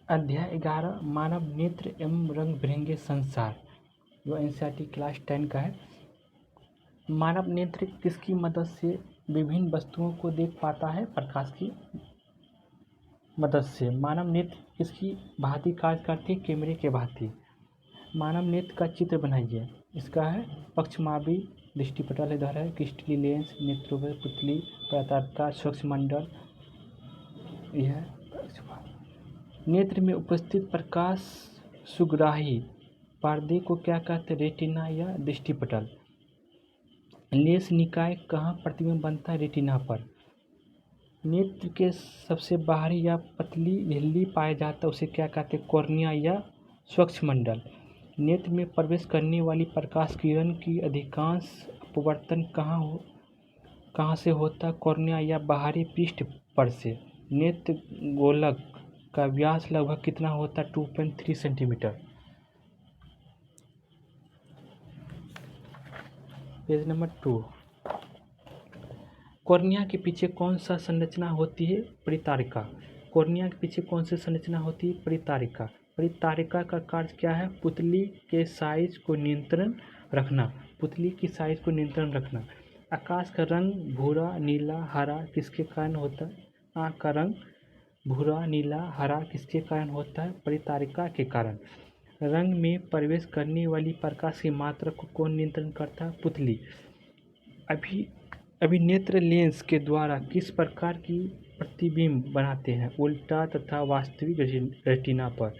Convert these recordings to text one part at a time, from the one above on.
अध्याय 11 मानव नेत्र एवं रंग बिरंगे संसार, जो एनसीईआरटी क्लास 10 का है। मानव नेत्र किसकी मदद से विभिन्न वस्तुओं को देख पाता है? प्रकाश की मदद से। मानव नेत्र किसकी भांति कार्य करती है? कैमरे के भांति। मानव नेत्र का चित्र बनाइए। इसका है पक्षमापी दृष्टिपटल इधर है, क्रिस्टलीय लेंस, नेत्रोपय पुतली, परातर्ता, सूक्ष्ममंडल। यह नेत्र में उपस्थित प्रकाश सुग्राही पर्दे को क्या कहते हैं? रेटिना या दृष्टिपटल। लेंस निकाय कहाँ प्रतिबिंब बनता है? रेटिना पर। नेत्र के सबसे बाहरी या पतली झिल्ली पाया जाता है, उसे क्या कहते हैं? कॉर्निया या सूक्ष्ममंडल। नेत्र में प्रवेश करने वाली प्रकाश किरण की अधिकांश अपवर्तन कहाँ से होता है? कॉर्निया या बाहरी पृष्ठ पर से। नेत्र गोलक का व्यास लगभग कितना होता है? 2.3 सेंटीमीटर। Page number 2। कॉर्निया के पीछे कौन सा संरचना होती है? परितारिका। कॉर्निया के पीछे कौन सी संरचना होती है? परितारिका। परितारिका का कार्य क्या है? पुतली के साइज को नियंत्रण रखना। पुतली की साइज को नियंत्रण रखना। आकाश का रंग भूरा, नीला, हरा किसके कारण होता है? आँख का रंग भूरा, नीला, हरा किसके कारण होता है? परितारिका के कारण। रंग में प्रवेश करने वाली प्रकाश की मात्रा को कौन नियंत्रण करता है? पुतली। अभिनेत्र लेंस के द्वारा किस प्रकार की प्रतिबिंब बनाते हैं? उल्टा तथा वास्तविक रेटिना पर।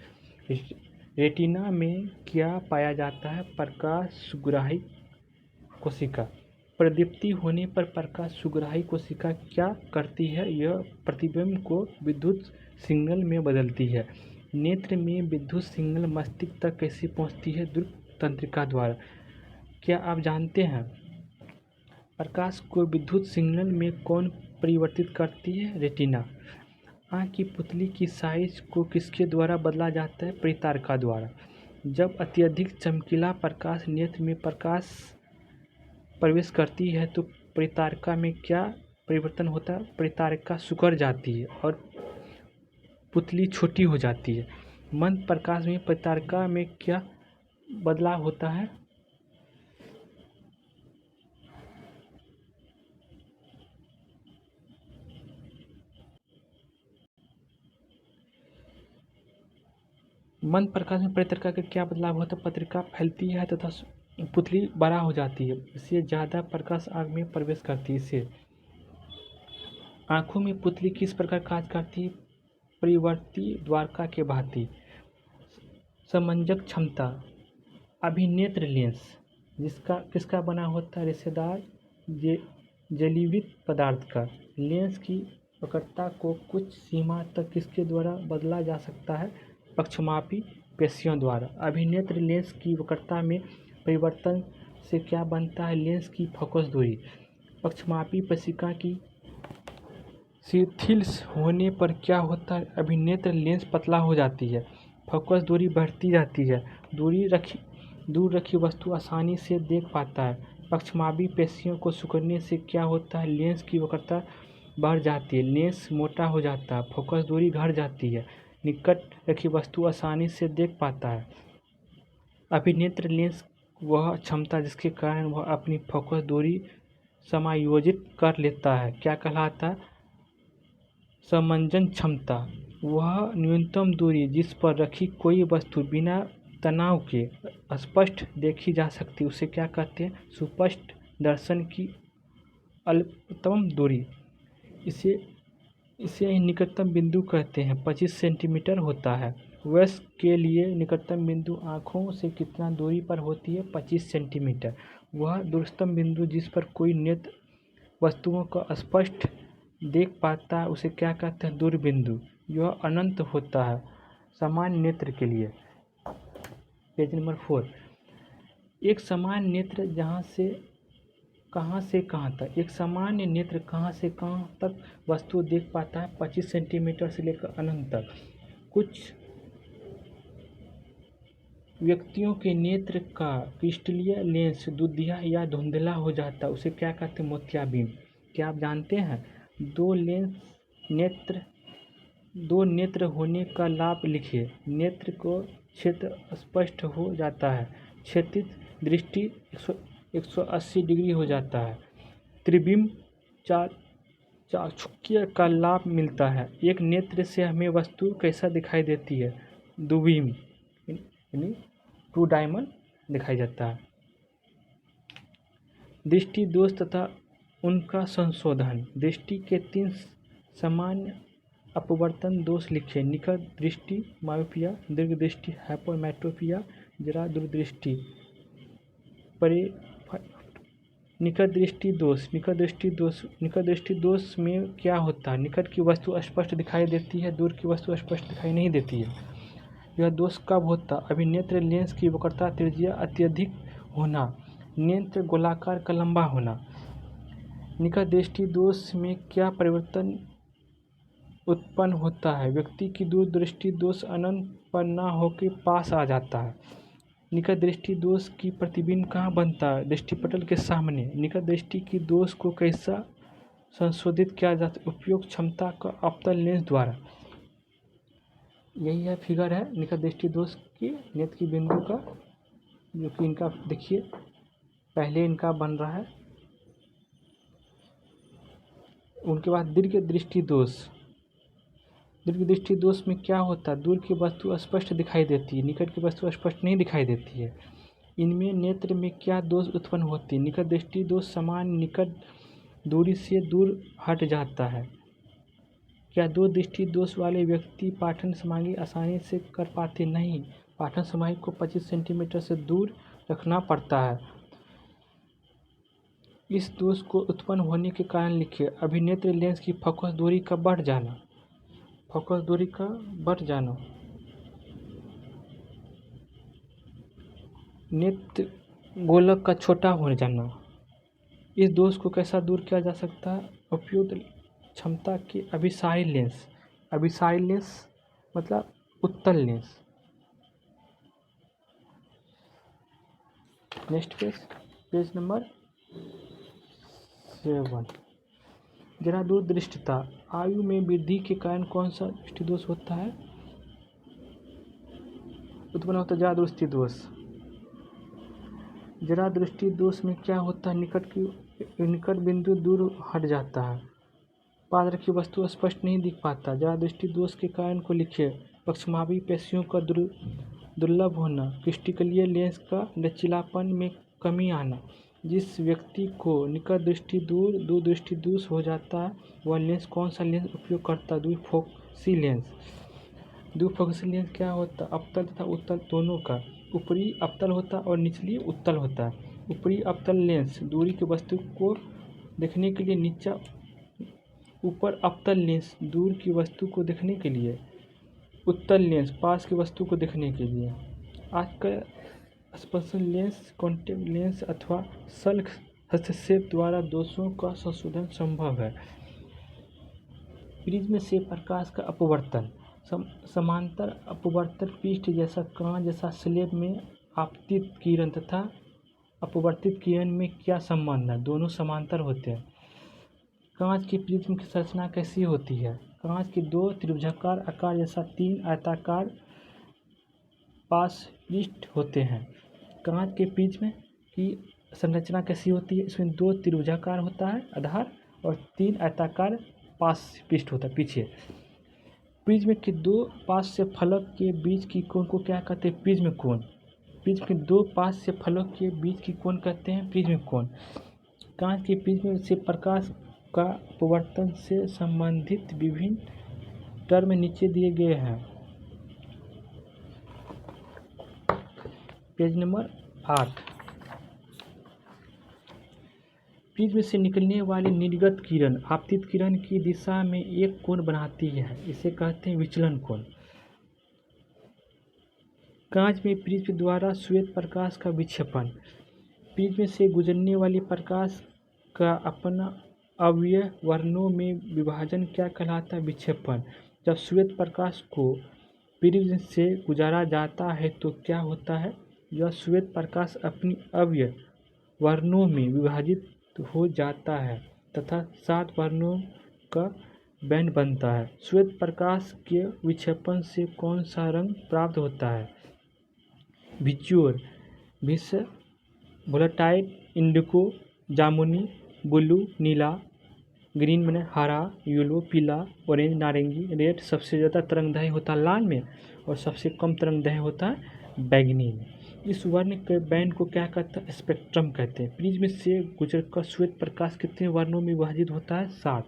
रेटिना में क्या पाया जाता है? प्रकाश सुग्राही कोशिका। प्रदीप्ति होने पर प्रकाश सुग्राही कोशिका क्या करती है? यह प्रतिबिंब को विद्युत सिग्नल में बदलती है। नेत्र में विद्युत सिग्नल मस्तिष्क तक कैसे पहुंचती है? द्रुत तंत्रिका द्वारा। क्या आप जानते हैं प्रकाश को विद्युत सिग्नल में कौन परिवर्तित करती है? रेटिना। आँख की पुतली की साइज को किसके द्वारा बदला जाता है? परितारिका द्वारा। जब अत्यधिक चमकीला प्रकाश नेत्र में प्रवेश करती है तो परितारिका में क्या परिवर्तन होता है? परितारिका सिकुड़ जाती है और पुतली छोटी हो जाती है। मंद प्रकाश में परितारिका में क्या बदलाव होता है? मंद प्रकाश में परितारिका का क्या बदलाव होता है? पत्रिका फैलती है तथा पुतली बड़ा हो जाती है। इससे ज़्यादा प्रकाश आँख में प्रवेश करती है। इससे आँखों में पुतली किस प्रकार कार्य करती है? परिवर्ती द्वारका के भांति। समंजक क्षमता। अभिनेत्र लेंस किसका बना होता है? रेशेदार जलीवित पदार्थ का। लेंस की वक्रता को कुछ सीमा तक किसके द्वारा बदला जा सकता है? पक्षमापी पेशियों द्वारा। अभिनेत्र लेंस की वक्रता में परिवर्तन से क्या बनता है? लेंस की फोकस दूरी। पक्षमापी पेशिका की शिथिल होने पर क्या होता है? अभिनेत्र लेंस पतला हो जाती है, फोकस दूरी बढ़ती जाती है, दूर रखी वस्तु आसानी से देख पाता है। पक्षमापी पेशियों को सिकुड़ने से क्या होता है? लेंस की वक्रता बढ़ जाती है, लेंस मोटा हो जाता है, फोकस दूरी घट जाती है, निकट रखी वस्तु आसानी से देख पाता है। अभिनेत्र लेंस वह क्षमता जिसके कारण वह अपनी फोकस दूरी समायोजित कर लेता है क्या कहलाता है? समंजन क्षमता। वह न्यूनतम दूरी जिस पर रखी कोई वस्तु बिना तनाव के स्पष्ट देखी जा सकती उसे क्या कहते हैं? सुस्पष्ट दर्शन की अल्पतम दूरी। इसे ही निकटतम बिंदु कहते हैं। 25 सेंटीमीटर होता है। वयस्क के लिए निकटतम बिंदु आँखों से कितना दूरी पर होती है? 25 सेंटीमीटर। वह दूरतम बिंदु जिस पर कोई नेत्र वस्तुओं को स्पष्ट देख पाता है उसे क्या कहते हैं? दूर बिंदु। यह अनंत होता है सामान्य नेत्र के लिए। Page number 4। एक सामान्य नेत्र कहाँ से कहाँ तक। एक सामान्य नेत्र कहाँ से कहाँ तक वस्तु देख पाता है? 25 सेंटीमीटर से लेकर अनंत तक। कुछ व्यक्तियों के नेत्र का क्रिस्टलीय लेंस दुधिया या धुंधला हो जाता है उसे क्या कहते हैं? मोतियाबिंद। क्या आप जानते हैं दो लेंस नेत्र दो नेत्र होने का लाभ लिखिए। नेत्र को क्षेत्र स्पष्ट हो जाता है। क्षैतिज दृष्टि 180 डिग्री हो जाता है। त्रिबिम्ब चाक्षुष्य का लाभ मिलता है। एक नेत्र से हमें वस्तु कैसा दिखाई देती है? दुबिम्ब यानी टू डायमंड दिखाई देता है। दृष्टि दोष तथा उनका संशोधन। दृष्टि के 3 सामान्य अपवर्तन दोष लिखे। निकट दृष्टि मायोपिया, दीर्घ दृष्टि हाइपरमेट्रोपिया, जरा दूरदृष्टि निकट दृष्टि दोष। निकट दृष्टि दोष में क्या होता है? निकट की वस्तु स्पष्ट दिखाई देती है, दूर की वस्तु स्पष्ट दिखाई नहीं देती है। यह दोष कब होता? अभिनेत्र लेंस की वक्रता त्रिज्या अत्यधिक होना, नेत्र गोलाकार का लंबा होना। निकट दृष्टि दोष में क्या परिवर्तन उत्पन्न होता है? व्यक्ति की दूर दृष्टि दोष अनंत पर न होकर पास आ जाता है। निकट दृष्टि दोष की प्रतिबिंब कहाँ बनता है? दृष्टिपटल के सामने। निकट दृष्टि की दोष को कैसा संशोधित किया जाता है? उपयोग क्षमता का अवतल लेंस द्वारा। यही है फिगर है निकट दृष्टि दोष की नेत्र की बिंदु का, जो कि इनका देखिए पहले इनका बन रहा है। उनके बाद दीर्घ दृष्टि दोष। दीर्घ दृष्टि दोष में क्या होता है? दूर की वस्तु स्पष्ट दिखाई देती है, निकट की वस्तु स्पष्ट नहीं दिखाई देती है। इनमें नेत्र में क्या दोष उत्पन्न होती है? निकट दृष्टि दोष समान निकट दूरी से दूर हट जाता है। क्या दो दृष्टि दोष वाले व्यक्ति पाठन सामग्री आसानी से कर पाते? नहीं, पाठन सामग्री को 25 सेंटीमीटर से दूर रखना पड़ता है। इस दोष को उत्पन्न होने के कारण लिखिए। अभिनेत्र लेंस की फोकस दूरी का बढ़ जाना। फोकस दूरी का बढ़ जाना। नेत्र गोलक का छोटा हो जाना। इस दोष को कैसा दूर किया जा सकता है? उपयुक्त क्षमता के अभिसारी लेंस। अभिसारी लेंस मतलब उत्तल लेंस। Next page number 7। जरा दूर दृष्टिता। आयु में वृद्धि के कारण कौन सा दृष्टि दोष होता है? उत्पन्न होता है जरा दृष्टि दोष। जरा दृष्टि दोष में क्या होता है? निकट बिंदु दूर हट जाता है, पास रखी वस्तु स्पष्ट नहीं दिख पाता। जरा दृष्टि दोष के कारण को लिखिए। पक्षमावी पेशियों का दुर्लभ होना, क्रिस्टलीय लेंस का लचीलापन में कमी आना। जिस व्यक्ति को निकट दृष्टि दूर दृष्टि दोष हो जाता है वह लेंस कौन सा लेंस उपयोग करता है? द्विफोकसी लेंस। द्विफोकसी लेंस क्या होता है? अवतल तथा उत्तल दोनों का। ऊपरी अवतल होता है और निचली उत्तल होता है। ऊपरी अवतल लेंस दूरी की वस्तु को देखने के लिए, नीचा ऊपर अवतल लेंस दूर की वस्तु को देखने के लिए, उत्तल लेंस पास की वस्तु को देखने के लिए। आजकल स्पर्शन लेंस, कॉन्टैक्ट लेंस अथवा शल्क हस्तक्षेप द्वारा दोषों का संशोधन संभव है। प्रिज्म से प्रकाश का अपवर्तन। समांतर अपवर्तन पृष्ठ जैसा कांच जैसा स्लेब में आपतित किरण तथा अपवर्तित किरण में क्या संबंध है? दोनों समांतर होते हैं। कांच की प्रिज्म की संरचना कैसी होती है? कांच के 2 त्रिभुजाकार आकार जैसा 3 आयताकार पास पृष्ठ होते हैं। कांच के प्रिज्म की संरचना कैसी होती है? इसमें 2 त्रिभुजाकार होता है आधार और 3 आयताकार पास पृष्ठ होता है पीछे। प्रिज्म के 2 पास से फलक के बीच की कोण को क्या कहते हैं? प्रिज्म कोण। प्रिज्म के 2 पास से फलक के बीच की कोण कहते हैं प्रिज्म कोण। कांच के प्रिज्म से प्रकाश का अपवर्तन से संबंधित विभिन्न टर्म नीचे दिए गए हैं। Page number 8। प्रिज्म से निकलने वाली निर्गत किरण आपतित किरण की दिशा में एक कोण बनाती है, इसे कहते हैं विचलन कोण। कांच में प्रिज्म द्वारा श्वेत प्रकाश का विक्षेपण। प्रिज्म से गुजरने वाली प्रकाश का अपना अवयव वर्णों में विभाजन क्या कहलाता है? विक्षेपण। जब श्वेत प्रकाश को प्रिज्म से गुजारा जाता है तो क्या होता है? यह श्वेत प्रकाश अपनी अवयव वर्णों में विभाजित हो जाता है तथा 7 वर्णों का बैंड बनता है। श्वेत प्रकाश के विक्षेपण से कौन सा रंग प्राप्त होता है? विज़ुअल, विष, वोलेटाइल, इंडिगो, जामुनी, ब्लू, नीला, ग्रीन मैंने हरा, येलो, पीला, ऑरेंज, नारंगी, रेड। सबसे ज़्यादा तरंगदैर्घ्य होता है लाल में और सबसे कम तरंगदैर्घ्य होता है बैंगनी में। इस वर्ण के बैंड को क्या कहते हैं? स्पेक्ट्रम कहते हैं। प्रिज्म से गुजरकर श्वेत प्रकाश कितने वर्णों में विभाजित होता है? 7।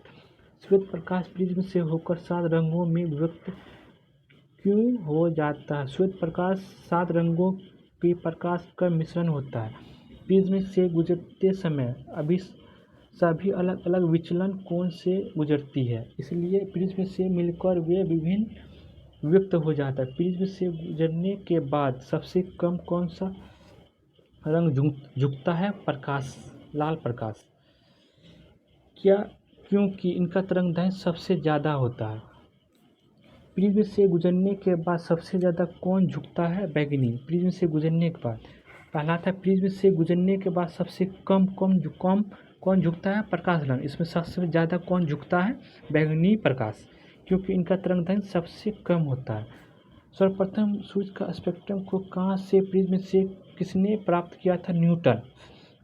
श्वेत प्रकाश प्रिज्म से होकर 7 रंगों में विभक्त क्यों हो जाता है? श्वेत प्रकाश 7 रंगों के प्रकाश का मिश्रण होता है। प्रिज्म से गुजरते समय सभी अलग अलग विचलन कोण से गुजरती है, इसलिए प्रिज्म से मिलकर वे विभिन्न व्यक्त हो जाता है। प्रिज्म से गुजरने के बाद सबसे कम कौन सा रंग झुकता है? प्रकाश, लाल प्रकाश। क्योंकि इनका तरंगदैर्घ्य सबसे ज़्यादा होता है। प्रिज्म से गुजरने के बाद सबसे ज़्यादा कौन झुकता है? बैंगनी। प्रिज्म से गुजरने के बाद पहला था प्रिज्म से गुजरने के बाद सबसे कम कौन झुकता है? प्रकाश रंग। इसमें सबसे ज़्यादा कौन झुकता है? बैंगनी प्रकाश, क्योंकि इनका तरंगदैर्घ्य सबसे कम होता है। सर्वप्रथम सूर्य का स्पेक्ट्रम को कहाँ से प्रिज्म से किसने प्राप्त किया था? न्यूटन।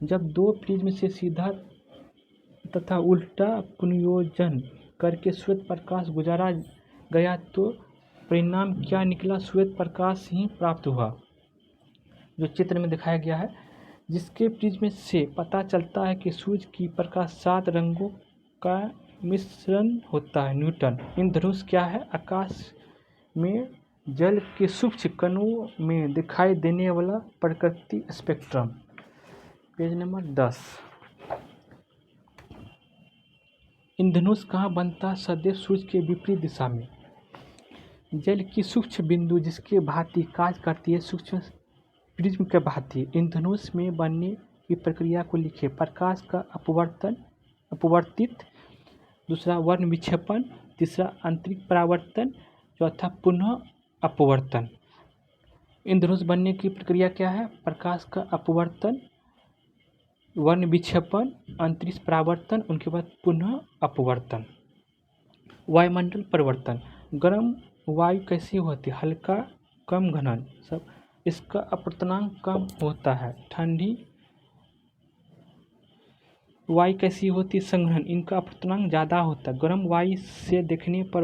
जब 2 प्रिज्म से सीधा तथा उल्टा पुनर्योजन करके श्वेत प्रकाश गुजारा गया तो परिणाम क्या निकला? श्वेत प्रकाश ही प्राप्त हुआ, जो चित्र में दिखाया गया है। जिसके प्रिज्म से पता चलता है कि सूर्य की प्रकाश 7 रंगों का मिश्रण होता है। न्यूटन। इंद्रधनुष क्या है? आकाश में जल के सूक्ष्म कणों में दिखाई देने वाला प्राकृतिक स्पेक्ट्रम। Page number 10। इंद्रधनुष कहाँ बनता है? सदैव सूर्य के विपरीत दिशा में। जल की सूक्ष्म बिंदु जिसके भांति कार्य करती है सूक्ष्म प्रिज्म के भांति इंद्रधनुष में बनने की प्रक्रिया को लिखे। प्रकाश का अपवर्तित, दूसरा वर्ण विक्षेपण, तीसरा आंतरिक परावर्तन, चौथा पुनः अपवर्तन। इंद्रधनुष बनने की प्रक्रिया क्या है? प्रकाश का अपवर्तन, वर्ण विक्षेपण, अंतरिक्ष परावर्तन, उनके बाद पुनः अपवर्तन। वायुमंडल परिवर्तन। गर्म वायु कैसी होती है? हल्का, कम घनन, सब इसका अपवर्तनांक कम होता है। ठंडी वायु कैसी होती है? संघनन, इनका अपवर्तनांक ज़्यादा होता है। गर्म वायु से देखने पर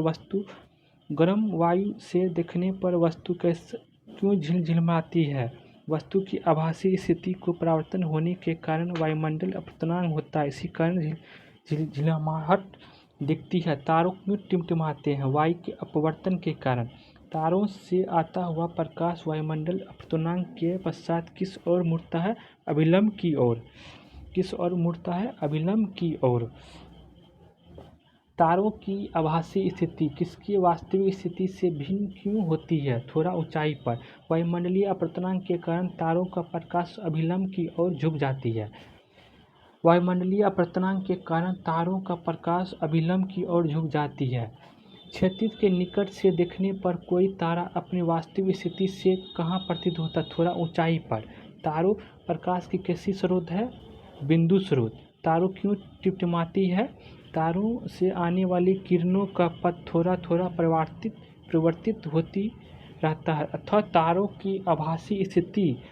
वस्तु कैसे क्यों झिलमिलाती है? वस्तु की आभासी स्थिति को परावर्तन होने के कारण वायुमंडल अपवर्तनांक होता है, इसी कारण झिलमिलाहट दिखती है। तारों क्यों टिमटिमाते हैं? वायु के अपवर्तन के कारण। तारों से आता हुआ प्रकाश वायुमंडल अपवर्तनांक के पश्चात किस ओर मुड़ता है? अभिलंब की ओर। किस ओर मुड़ता है? अभिलंब की ओर। तारों की आभासी स्थिति किसकी वास्तविक स्थिति से भिन्न क्यों होती है? थोड़ा ऊंचाई पर। वायुमंडलीय अपवर्तनांक के कारण तारों का प्रकाश अभिलंब की ओर झुक जाती है। वायुमंडलीय अपवर्तनांक के कारण तारों का प्रकाश अभिलंब की ओर झुक जाती है। क्षितिज के निकट से देखने पर कोई तारा अपनी वास्तविक स्थिति से कहाँ प्रतीत होता है? थोड़ा ऊंचाई पर। तारों प्रकाश की कैसी स्रोत है? बिंदु स्रोत। तारों क्यों टिमटिमाती है? तारों से आने वाली किरणों का पथ थोड़ा थोड़ा परिवर्तित होती रहता है अथवा तारों की आभासी स्थिति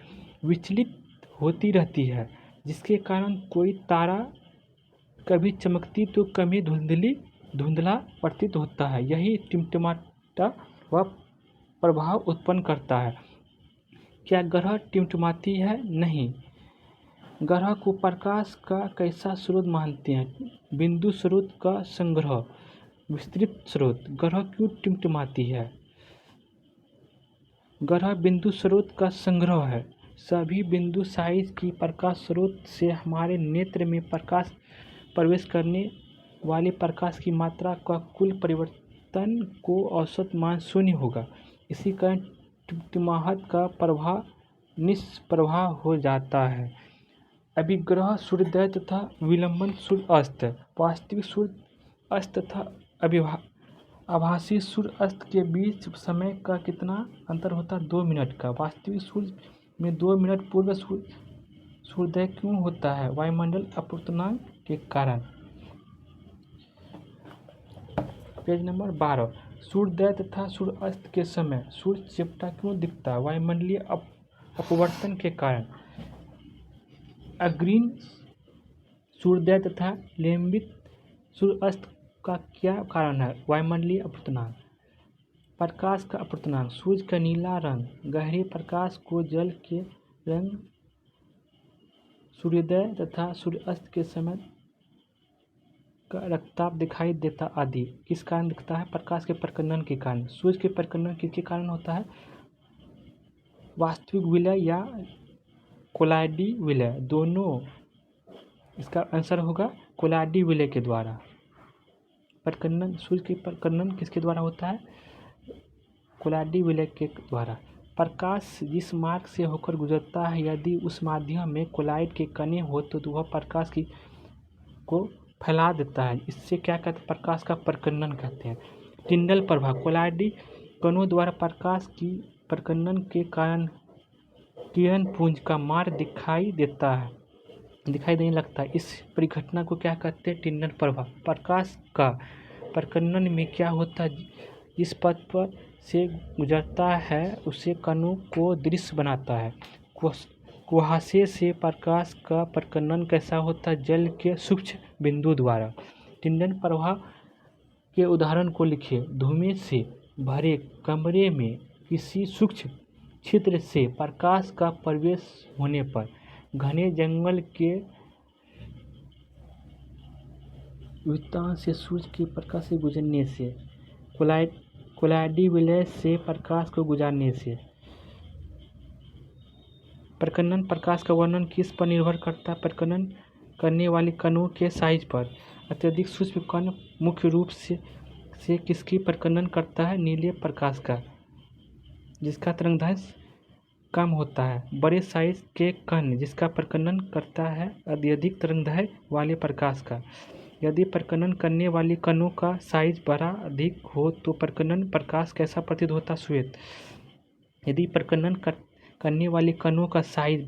विचलित होती रहती है, जिसके कारण कोई तारा कभी चमकती तो कभी धुंधला प्रतीत होता है। यही टिमटिमाता वह प्रभाव उत्पन्न करता है। क्या ग्रह टिमटिमाती है? नहीं। ग्रह को प्रकाश का कैसा स्रोत मानते हैं? बिंदु स्रोत का संग्रह, विस्तृत स्रोत। ग्रह क्यों टिमटिमाती है? ग्रह बिंदु स्रोत का संग्रह है। सभी बिंदु साइज की प्रकाश स्रोत से हमारे नेत्र में प्रवेश करने वाले प्रकाश की मात्रा का कुल परिवर्तन को औसत मान 0 होगा। इसी कारण टिमटिमाहट का प्रभाव निष्प्रभाव हो जाता है। अभिग्रह सूर्योदय तथा विलंबन सूर्य अस्त। वास्तविक सूर्य अस्त तथा आभासी सूर्य अस्त के बीच समय का कितना अंतर होता है? 2 मिनट का। वास्तविक सूर्य में 2 मिनट पूर्व सूर्योदय क्यों होता है? वायुमंडल अपवर्तनांक के कारण। Page number 12। सूर्योदय तथा सूर्यास्त के समय सूर्य चिपटा क्यों दिखता है? वायुमंडलीय अपवर्तन के कारण। अग्रणी सूर्योदय तथा लंबित सूर्यास्त का क्या कारण है? वायुमंडलीय अपवर्तनांक। प्रकाश का अपवर्तनांक। सूर्य का नीला रंग गहरे प्रकाश को जल के रंग सूर्योदय तथा सूर्यास्त के समय का रक्ताभ दिखाई देता आदि किस कारण दिखता है? प्रकाश के प्रकर्णन के कारण। सूर्य के प्रकर्णन किसके कारण होता है? वास्तविक विलय या कोलाइडी विलय, दोनों। इसका आंसर होगा कोलाइडी विलय के द्वारा। प्रकर्णन, सूर्य के प्रकर्णन किसके द्वारा होता है? कोलाइडी विलय के द्वारा। प्रकाश जिस मार्ग से होकर गुजरता है, यदि उस माध्यम में कोलाइड के कण हो तो वह प्रकाश को फैला देता है। इससे क्या कहते हैं? प्रकाश का प्रकर्णन कहते हैं। टिंडल प्रभाव। कोलाइडी कणों द्वारा प्रकाश की प्रकर्णन के कारण किरण पुंज का मार्ग दिखाई देने लगता है। इस परिघटना को क्या कहते हैं? टिंडल प्रभाव। प्रकाश का प्रकर्णन में क्या होता है? जिस पथ पर से गुजरता है उसे कणों को दृश्य बनाता है। कुहासे से प्रकाश का प्रकर्णन कैसा होता है? जल के सूक्ष्म बिंदु द्वारा। टिंडल प्रभाव के उदाहरण को लिखिए। धुएं से भरे कमरे में किसी सूक्ष्म छिद्र से प्रकाश का प्रवेश होने पर, घने जंगल के वितान से सूर्य के प्रकाश से गुजरने से, कोलाइडी विलय से प्रकाश को गुजारने से। प्रकर्णन। प्रकाश का वर्णन किस पर निर्भर करता है? प्रकर्णन करने वाले कणों के साइज पर। अत्यधिक सूक्ष्म कण मुख्य रूप से किसकी प्रकर्णन करता है? नीले प्रकाश का, जिसका तरंगदैर्घ्य कम होता है। बड़े साइज के कण जिसका प्रकर्णन करता है अत्यधिक तरंगदैर्घ्य वाले प्रकाश का। यदि प्रकर्णन करने वाले कणों का साइज बड़ा अधिक हो तो प्रकर्णन प्रकाश कैसा प्रतीत होता है? श्वेत। यदि प्रकर्णन करने वाले कणों का साइज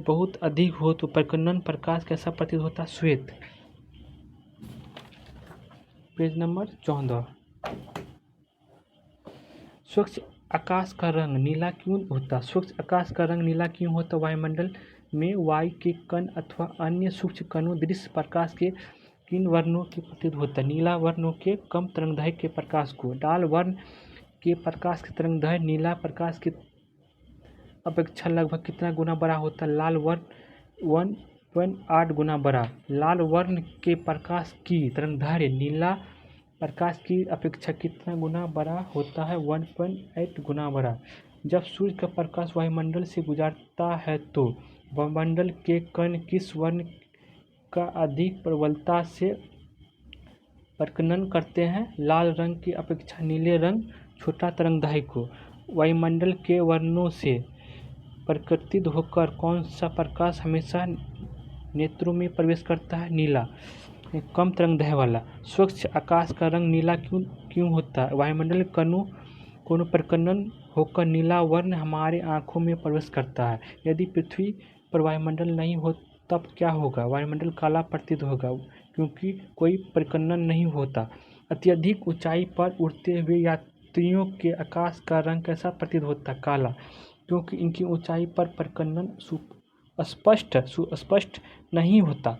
बहुत अधिक हो तो प्रकर्णन प्रकाश कैसा प्रतीत होता है? श्वेत। Page number 14। स्वच्छ आकाश का रंग नीला क्यों होता है? स्वच्छ आकाश का रंग नीला क्यों होता है? वायुमंडल में वायु के कण अथवा अन्य सूक्ष्म कणों दृश्य प्रकाश के किन वर्णों के प्रतीत होता है? नीला वर्णों के कम तरंगदैर्घ्य के प्रकाश को। लाल वर्ण के प्रकाश की तरंगदैर्घ्य नीला प्रकाश की अपेक्षा लगभग कितना गुना बड़ा होता है? लाल वर्ण 1.8 गुना बड़ा। लाल वर्ण के प्रकाश की तरंगदैर्घ्य नीला प्रकाश की अपेक्षा कितना गुना बड़ा होता है? 1.8 गुना बड़ा। जब सूर्य का प्रकाश वायुमंडल से गुजरता है तो वायुमंडल के कण किस वर्ण का अधिक प्रबलता से प्रकर्णन करते हैं? लाल रंग की अपेक्षा नीले रंग छोटा तरंगदैर्घ्य को। वायुमंडल के वर्णों से परिवर्तित होकर कौन सा प्रकाश हमेशा नेत्रों में प्रवेश करता है? नीला, कम तरंगदैर्घ्य वाला। स्वच्छ आकाश का रंग नीला क्यों होता है? वायुमंडल कणों प्रकर्णन होकर नीला वर्ण हमारे आँखों में प्रवेश करता है। यदि पृथ्वी पर वायुमंडल नहीं हो तब क्या होगा? वायुमंडल काला प्रतीत होगा क्योंकि कोई प्रकर्णन नहीं होता। अत्यधिक ऊंचाई पर उड़ते हुए यात्रियों के आकाश का रंग कैसा प्रतीत होता है? काला, क्योंकि इनकी ऊंचाई पर प्रकर्णन सुस्पष्ट नहीं होता।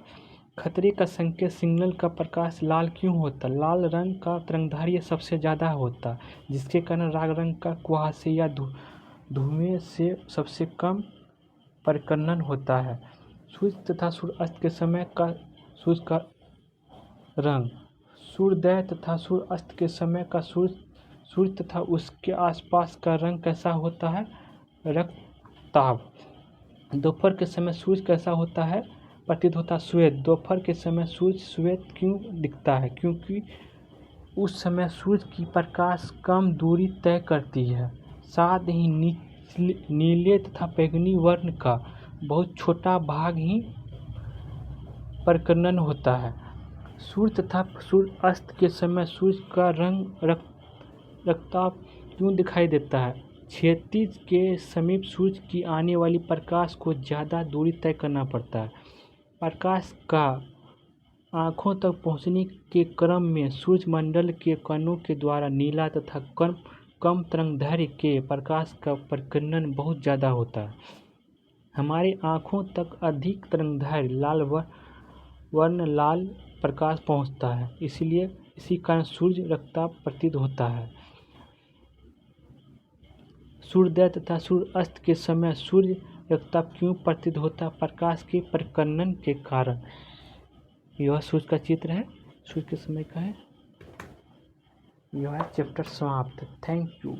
खतरे का संकेत सिग्नल का प्रकाश लाल क्यों होता? लाल रंग का तरंगदैर्घ्य सबसे ज़्यादा होता, जिसके कारण लाल रंग का कुहासे या धुएं से सबसे कम प्रकर्णन होता है। सूर्य तथा सूर्यास्त के समय का सूर्य का रंग। सूर्योदय तथा सूर्यास्त के समय का सूर्य तथा उसके आसपास का रंग कैसा होता है? रक्ताभ। दोपहर के समय सूर्य कैसा होता है? प्रतीत होता है श्वेत। दोपहर के समय सूर्य श्वेत क्यों दिखता है? क्योंकि उस समय सूर्य की प्रकाश कम दूरी तय करती है। साथ ही नीले तथा बैंगनी वर्ण का बहुत छोटा भाग ही प्रकर्णन होता है। सूर्य तथा सूर्यास्त के समय सूर्य का रंग रक्ताभ क्यों दिखाई देता है? क्षितिज के समीप सूर्य की आने वाली प्रकाश को ज़्यादा दूरी तय करना पड़ता है। प्रकाश का आँखों तक पहुँचने के क्रम में सूर्यमंडल के कणों के द्वारा नीला तथा कम तरंगदैर्घ्य के प्रकाश का प्रकीर्णन बहुत ज़्यादा होता है। हमारी आँखों तक अधिक तरंगदैर्घ्य लाल वर्ण लाल प्रकाश पहुँचता है, इसलिए इसी कारण सूर्य रक्ताभ प्रतीत होता है। सूर्योदय तथा सूर्यास्त के समय सूर्य रक्ताभ क्यों प्रतीत होता है? प्रकाश के प्रकीर्णन के कारण। यह सूर्य का चित्र है, सूर्य के समय का है। यह है चैप्टर समाप्त। Thank you.